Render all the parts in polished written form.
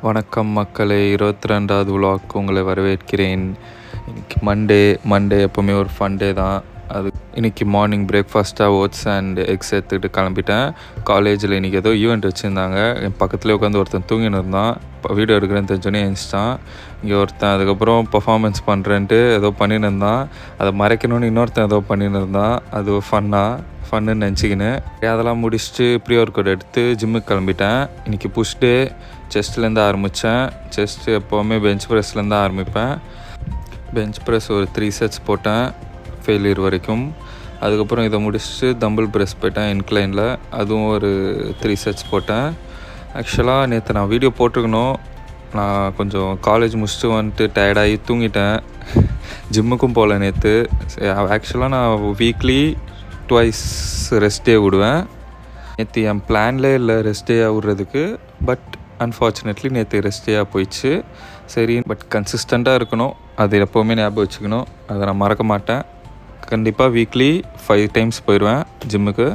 வணக்கம் மக்களே, 22வது விலாக் உங்களை வரவேற்கிறேன். இன்றைக்கி மண்டே எப்போவுமே ஒரு ஃபன் டே தான். அது இன்றைக்கி மார்னிங் பிரேக்ஃபாஸ்ட்டாக ஓட்ஸ் அண்ட் எக்ஸ் எடுத்துக்கிட்டு கிளம்பிட்டேன். காலேஜில் இன்றைக்கி ஏதோ ஈவெண்ட் வச்சுருந்தாங்க. என் பக்கத்துலேயே உட்காந்து ஒருத்தன் தூங்கின்னு இருந்தான். இப்போ வீடியோ எடுக்கிறேன்னு தெரிஞ்சோன்னே எழுந்துச்சிட்டான். இங்கே ஒருத்தன் அதுக்கப்புறம் பர்ஃபார்மன்ஸ் பண்ணுறேன்ட்டு ஏதோ பண்ணின்னு இருந்தான். அதை மறைக்கணும்னு இன்னொருத்தன் ஏதோ பண்ணின்னு இருந்தான். அது ஃபன்னு நினச்சிக்கின்னு அதெல்லாம் முடிச்சுட்டு ப்ரீ ஒர்க் அவுட் எடுத்து ஜிம்முக்கு கிளம்பிட்டேன். இன்றைக்கி புஷ் டே. செஸ்ட்லேருந்து ஆரம்பித்தேன். செஸ்ட் எப்போவுமே பெஞ்ச் ப்ரெஸ்லேருந்து ஆரம்பிப்பேன். பெஞ்ச் ப்ரெஸ் ஒரு 3 sets போட்டேன் ஃபெயிலியர் வரைக்கும். அதுக்கப்புறம் இதை முடிச்சுட்டு தம்பிள் ப்ரெஸ் போயிட்டேன் இன்க்ளைனில். அதுவும் ஒரு 3 sets போட்டேன். ஆக்சுவலாக நேற்று நான் வீடியோ போட்டிருக்கணும். நான் கொஞ்சம் காலேஜ் முடிச்சுட்டு வந்துட்டு டயர்டாகி தூங்கிட்டேன். ஜிம்முக்கும் போகல நேற்று. ஆக்சுவலாக நான் வீக்லி 2 ரெஸ்ட் டே விடுவேன். நேற்று என் பிளான்லே இல்லை ரெஸ்ட் டேயாக விடுறதுக்கு. பட் அன்ஃபார்ச்சுனேட்லி நேற்று ரெஸ்ட் டேயாக போயிடுச்சு. சரி, பட் கன்சிஸ்டண்ட்டாக இருக்கணும். அது எப்போவுமே ஞாபகம் வச்சுக்கணும். அதை நான் மறக்க மாட்டேன். கண்டிப்பாக வீக்லி 5 times போயிடுவேன் ஜிம்முக்கு.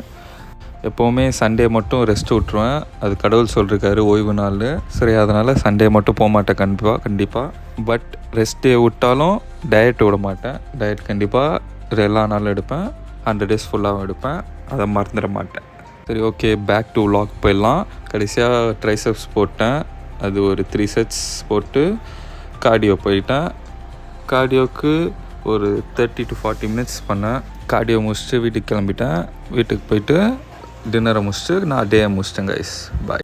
எப்போவுமே சண்டே மட்டும் ரெஸ்ட் விட்ருவேன். அது கடவுள் சொல்லியிருக்காரு ஓய்வு நாள். சரி, அதனால் சண்டே மட்டும் போக மாட்டேன் கண்டிப்பாக. பட் ரெஸ்ட் டே விட்டாலும் டயட் விட மாட்டேன். டயட் கண்டிப்பாக எல்லா நாளும் எடுப்பேன். 100 days ஃபுல்லாகவும் எடுப்பேன். அதை மறந்துட மாட்டேன். சரி, ஓகே, பேக் டு vlog போயிடலாம். கடைசியாக ட்ரைசெப்ஸ் போட்டேன். அது ஒரு 3 sets போட்டு கார்டியோ போயிட்டேன். கார்டியோவுக்கு ஒரு 30 to 40 minutes பண்ணேன். கார்டியோ முடிச்சுட்டு வீட்டுக்கு கிளம்பிட்டேன். வீட்டுக்கு போயிட்டு டின்னரை முடிச்சுட்டு நான் டே முடிச்சிட்டேன் கைஸ். பாய்.